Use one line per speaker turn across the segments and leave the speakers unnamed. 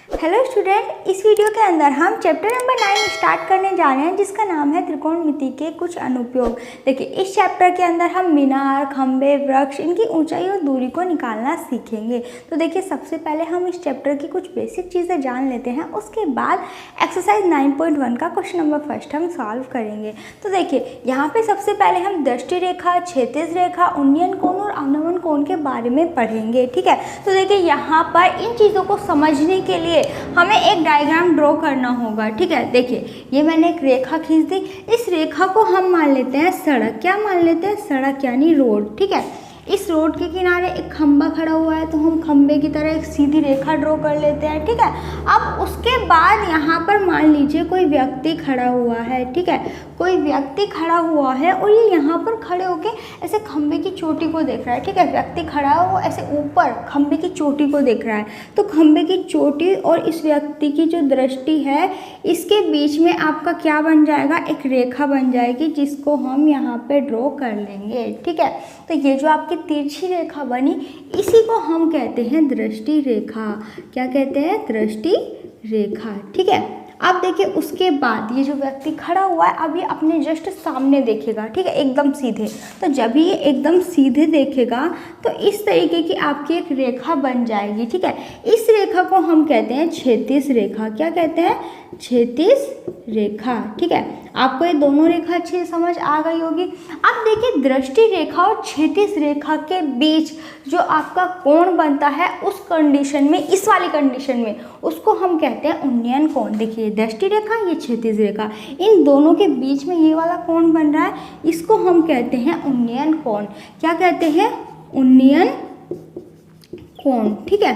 Hello student, इस video के अंदर हम चैप्टर नंबर 9 स्टार्ट करने जा रहे हैं जिसका नाम है त्रिकोणमिति के कुछ अनुप्रयोग। देखिए, इस चैप्टर के अंदर हम मीनार, खंबे, वृक्ष, इनकी ऊंचाई और दूरी को निकालना सीखेंगे। तो देखिए, सबसे पहले हम इस चैप्टर की कुछ बेसिक चीज़ें जान लेते हैं, उसके बाद एक्सरसाइज 9.1 का क्वेश्चन नंबर फर्स्ट हम सॉल्व करेंगे। तो देखिए, यहाँ पे सबसे पहले हम दृष्टि रेखा, क्षैतिज रेखा, उन्नयन कोण और अवनमन कोण के बारे में पढ़ेंगे। ठीक है, तो देखिए यहाँ पर इन चीज़ों को समझने के लिए हमें एक डायग्राम ड्रॉ करना होगा। ठीक है, देखिए ये मैंने एक रेखा खींच दी। इस रेखा को हम मान लेते हैं सड़क। क्या मान लेते हैं? सड़क यानी रोड। ठीक है, इस रोड के किनारे एक खंबा खड़ा हुआ है तो हम खंबे की तरह एक सीधी रेखा ड्रॉ कर लेते हैं। ठीक है, अब उसके बाद यहाँ पर मान लीजिए कोई व्यक्ति खड़ा हुआ है। ठीक है, कोई व्यक्ति खड़ा हुआ है और ये यहाँ पर खड़े होके ऐसे खंबे की चोटी को देख रहा है। ठीक है, व्यक्ति खड़ा है, वो ऐसे ऊपर खंबे की चोटी को देख रहा है। तो खंबे की चोटी और इस व्यक्ति की जो दृष्टि है, इसके बीच में आपका क्या बन जाएगा? एक रेखा बन जाएगी जिसको हम यहाँ पे ड्रॉ कर लेंगे। ठीक है, तो ये जो आपकी तिरछी रेखा बनी, इसी को हम कहते हैं दृष्टि रेखा। क्या कहते हैं? दृष्टि रेखा। ठीक है, अब देखिए उसके बाद ये जो व्यक्ति खड़ा हुआ है, अब ये अपने जस्ट सामने देखेगा। ठीक है, एकदम सीधे। तो जब ये एकदम सीधे देखेगा तो इस तरीके की आपकी एक रेखा बन जाएगी। ठीक है, इस रेखा को हम कहते हैं क्षैतिज रेखा। क्या कहते हैं? क्षैतिज रेखा। ठीक है, आपको ये दोनों रेखा अच्छे से समझ आ गई होगी। अब देखिए, दृष्टि रेखा और क्षैतिज रेखा के बीच जो आपका कोण बनता है, उस कंडीशन में, इस वाली कंडीशन में, उसको हम कहते हैं उन्नयन कोण। देखिए, दृष्टि रेखा, ये क्षैतिज रेखा, इन दोनों के बीच में ये वाला कोण बन रहा है, इसको हम कहते हैं उन्नयन कोण। क्या कहते हैं? उन्नयन कोण। ठीक है,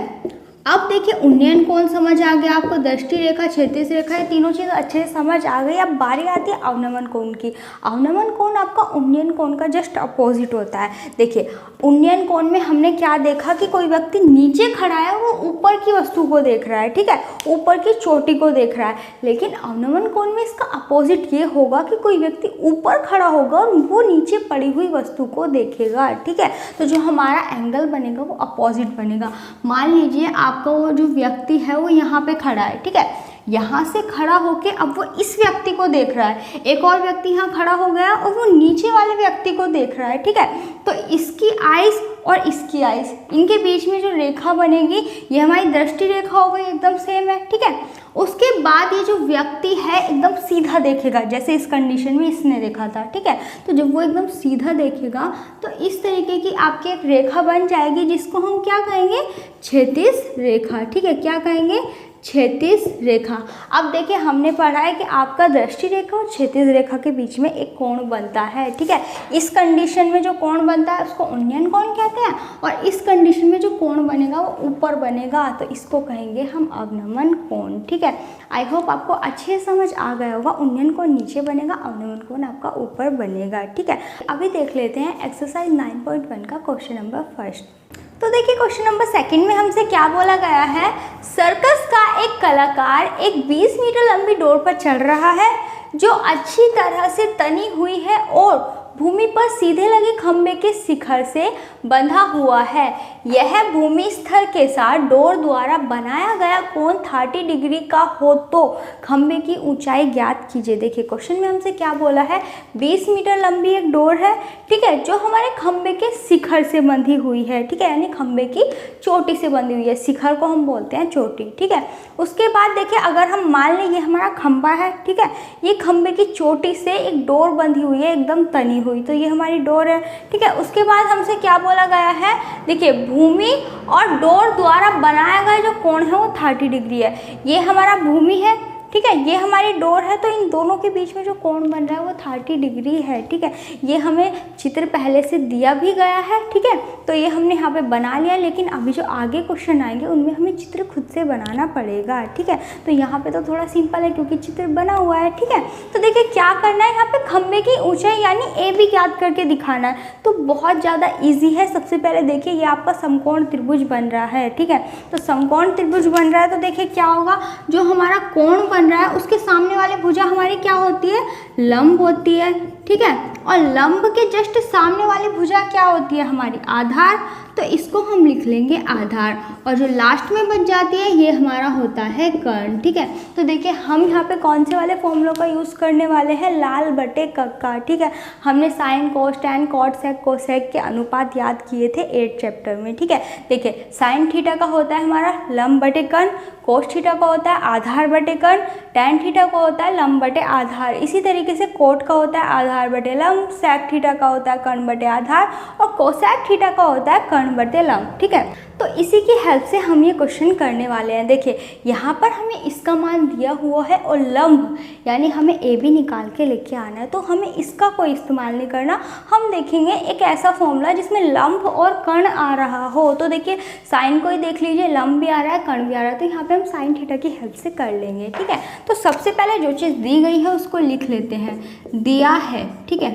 अब देखिए उन्नयन कोण समझ आ गया आपको, दृष्टि रेखा, क्षैतिज रेखा, ये तीनों चीज़ अच्छे से समझ आ गई। अब बारी आती है अवनमन कोण की। अवनमन कोण आपका उन्नयन कोण का जस्ट अपोजिट होता है। देखिए, उन्नयन कोण में हमने क्या देखा कि कोई व्यक्ति नीचे खड़ा है, वो ऊपर की वस्तु को देख रहा है। ठीक है, ऊपर की चोटी को देख रहा है। लेकिन अवनमन कोण में इसका अपोजिट ये होगा कि कोई व्यक्ति ऊपर खड़ा होगा और वो नीचे पड़ी हुई वस्तु को देखेगा। ठीक है, तो जो हमारा एंगल बनेगा वो अपोजिट बनेगा। मान लीजिए आपका वो जो व्यक्ति है वो यहाँ पे खड़ा है। ठीक है, यहाँ से खड़ा होके अब वो इस व्यक्ति को देख रहा है। एक और व्यक्ति यहाँ खड़ा हो गया और वो नीचे वाले व्यक्ति को देख रहा है। ठीक है, तो इसकी आइज और इसकी आइज, इनके बीच में जो रेखा बनेगी, ये हमारी दृष्टि रेखा हो गई, एकदम सेम है। ठीक है, उसके बाद ये जो व्यक्ति है एकदम सीधा देखेगा, जैसे इस कंडीशन में इसने देखा था। ठीक है, तो जब वो एकदम सीधा देखेगा तो इस तरीके की आपकी एक रेखा बन जाएगी जिसको हम क्या कहेंगे? क्षैतिज रेखा। ठीक है, क्या कहेंगे? क्षैतिज रेखा। अब देखिए, हमने पढ़ा है कि आपका दृष्टि रेखा और क्षैतिज रेखा के बीच में एक कोण बनता है। ठीक है, इस कंडीशन में जो कोण बनता है उसको उन्नयन कोण कहते हैं, और इस कंडीशन में जो कोण बनेगा वो ऊपर बनेगा, तो इसको कहेंगे हम अवनमन कोण। ठीक है, आई होप आपको अच्छे से समझ आ गया होगा। उन्नयन कोण नीचे बनेगा, अवनमन कोण आपका ऊपर बनेगा। ठीक है, अभी देख लेते हैं एक्सरसाइज 9.1 का क्वेश्चन नंबर फर्स्ट। तो देखिए, क्वेश्चन नंबर सेकंड में हमसे क्या बोला गया है? सर्कस का एक कलाकार एक 20 मीटर लंबी डोर पर चढ़ रहा है जो अच्छी तरह से तनी हुई है और भूमि पर सीधे लगे खंबे के शिखर से बंधा हुआ है। यह भूमि स्तर के साथ डोर द्वारा बनाया गया कोण 30 डिग्री का हो तो खंबे की ऊंचाई ज्ञात कीजिए। देखिए, क्वेश्चन में हमसे क्या बोला है? 20 मीटर लंबी एक डोर है। ठीक है, जो हमारे खंबे के शिखर से बंधी हुई है। ठीक है, यानी खंबे की चोटी से बंधी हुई है। शिखर को हम बोलते हैं चोटी। ठीक है, उसके बाद देखिए, अगर हम मान लें ये हमारा खंबा है। ठीक है, ये खंबे की चोटी से एक डोर बंधी हुई है, एकदम तनी हुई, तो ये हमारी डोर है। ठीक है, उसके बाद हमसे क्या बोला गया है? देखिए, भूमि और डोर द्वारा बनाया गया जो कोण है वो 30 डिग्री है। ये हमारा भूमि है। ठीक है, ये हमारी डोर है, तो इन दोनों के बीच में जो कोण बन रहा है वो 30 डिग्री है। ठीक है, ये हमें चित्र पहले से दिया भी गया है। ठीक है, तो ये हमने यहाँ पे बना लिया, लेकिन अभी जो आगे क्वेश्चन आएंगे उनमें हमें चित्र खुद से बनाना पड़ेगा। ठीक है, तो यहाँ पे तो थोड़ा सिंपल है क्योंकि चित्र बना हुआ है। ठीक है, तो देखिए क्या करना है, यहाँ पे खंबे की ऊंचाई यानी ए बी ज्ञात करके दिखाना है। तो बहुत ज़्यादा ईजी है। सबसे पहले देखिए, ये आपका समकोण त्रिभुज बन रहा है। ठीक है, तो समकोण त्रिभुज बन रहा है, तो देखिए क्या होगा, जो हमारा कोण बन रहा है उसके सामने वाली भुजा हमारी क्या होती है? लंब होती है। ठीक है, और लंब के जस्ट सामने वाली भुजा क्या होती है? हमारी आधार। तो इसको हम लिख लेंगे आधार, और जो लास्ट में बच जाती है ये हमारा होता है कर्ण। ठीक है, तो देखिए हम यहाँ पे कौन से वाले फॉर्मूलों का यूज़ करने वाले हैं, लाल बटे कक्का। ठीक है, हमने sine cos tan cot sec cosec के अनुपात याद किए थे 8 चैप्टर में। ठीक है, देखिए साइन थीटा का होता है हमारा लंब बटे कर्ण, कोस थीटा का होता है आधार बटे कर्ण, टैन थीटा का होता है लंब बटे आधार, इसी तरीके से कोट का होता है आधार बटे लंब, सेक थीटा का होता है कर्ण बटे आधार, और कोसेक थीटा का होता है कर्ण बटे लंब। ठीक है, तो इसी की हेल्प से हम ये क्वेश्चन करने वाले हैं। देखिए यहाँ पर हमें इसका मान दिया हुआ है और लंब यानी हमें ए बी निकाल के लेके आना है, तो हमें इसका कोई इस्तेमाल नहीं करना। हम देखेंगे एक ऐसा फॉर्मूला जिसमें लंब और कर्ण आ रहा हो। तो देखिए साइन को ही देख लीजिए, लंब भी आ रहा है कर्ण भी आ रहा है, तो यहाँ पे हम साइन थीटा की हेल्प से कर लेंगे। ठीक है, तो सबसे पहले जो चीज़ दी गई है उसको लिख लेते हैं। दिया है, ठीक है,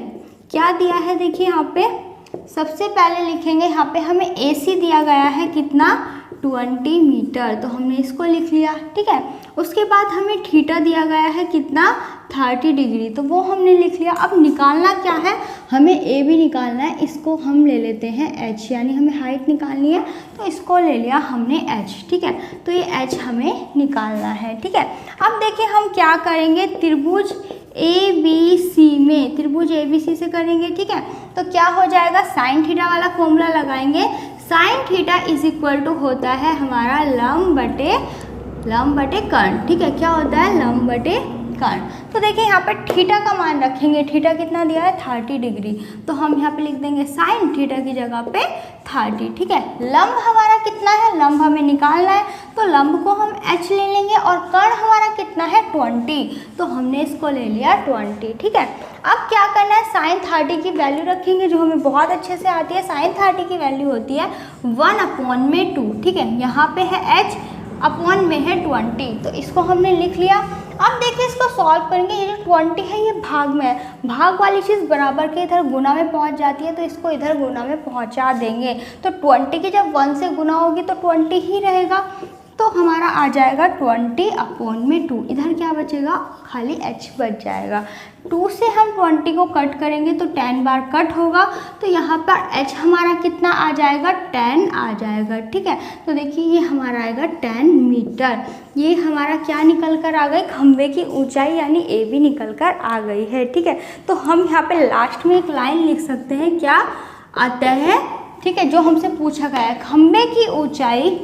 क्या दिया है देखिए यहाँ पे सबसे पहले लिखेंगे, यहाँ पे हमें AC दिया गया है कितना 20 मीटर, तो हमने इसको लिख लिया। ठीक है, उसके बाद हमें थीटा दिया गया है कितना 30 डिग्री, तो वो हमने लिख लिया। अब निकालना क्या है, हमें AB निकालना है, इसको हम ले लेते हैं H, यानी हमें हाइट निकालनी है, तो इसको ले लिया हमने H। ठीक है, तो ये H हमें निकालना है। ठीक है, अब देखिए हम क्या करेंगे, त्रिभुज ABC में, त्रिभुज ABC से करेंगे। ठीक है, तो क्या हो जाएगा, साइन थीटा वाला फॉर्मूला लगाएंगे। Sine theta is equal to होता है हमारा लंब बटे कर्ण। ठीक है, क्या होता है लंब बटे कर्ण। तो देखिए यहाँ पर थीटा का मान रखेंगे, थीटा कितना दिया है 30 डिग्री, तो हम यहाँ पे लिख देंगे साइन थीटा की जगह पे 30। ठीक है, लंब हमारा कितना है, लंब हमें निकालना है, तो लंब को हम H ले लेंगे, और कर्ण हमारा कितना है 20, तो हमने इसको ले लिया 20। ठीक है, अब क्या करना है, साइन 30 की वैल्यू रखेंगे जो हमें बहुत अच्छे से आती है। साइन 30 की वैल्यू होती है 1/2। ठीक है, यहाँ पे है H, अपॉन में है 20, तो इसको हमने लिख लिया। अब देखिए इसको सॉल्व करेंगे, ये जो 20 है ये भाग में है, भाग वाली चीज़ बराबर के इधर गुना में पहुंच जाती है, तो इसको इधर गुना में पहुंचा देंगे। तो 20 की जब 1 से गुना होगी तो 20 ही रहेगा, तो हमारा आ जाएगा 20/2। इधर क्या बचेगा, खाली H बच जाएगा। 2 से हम 20 को कट करेंगे तो 10 बार कट होगा, तो यहाँ पर H हमारा कितना आ जाएगा 10 आ जाएगा। ठीक है, तो देखिए ये हमारा आएगा 10 मीटर। ये हमारा क्या निकल कर आ गई, खंभे की ऊंचाई यानी AB निकल कर आ गई है। ठीक है, तो हम यहाँ पे लास्ट में एक लाइन लिख सकते हैं, क्या आता है। ठीक है, जो हमसे पूछा गया है खंभे की ऊंचाई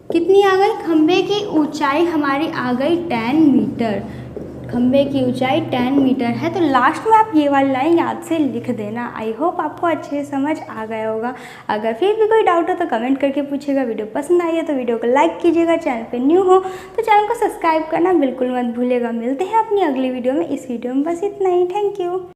कितनी आ गई, खंभे की ऊंचाई हमारी आ गई 10 मीटर। खंभे की ऊंचाई 10 मीटर है, तो लास्ट में आप ये वाली लाइन याद से लिख देना। आई होप आपको अच्छे से समझ आ गया होगा। अगर फिर भी कोई डाउट हो तो कमेंट करके पूछेगा। वीडियो पसंद आई है तो वीडियो को लाइक कीजिएगा, चैनल पे न्यू हो तो चैनल को सब्सक्राइब करना बिल्कुल मत भूलिएगा। मिलते हैं अपनी अगली वीडियो में। इस वीडियो में बस इतना ही। Thank you.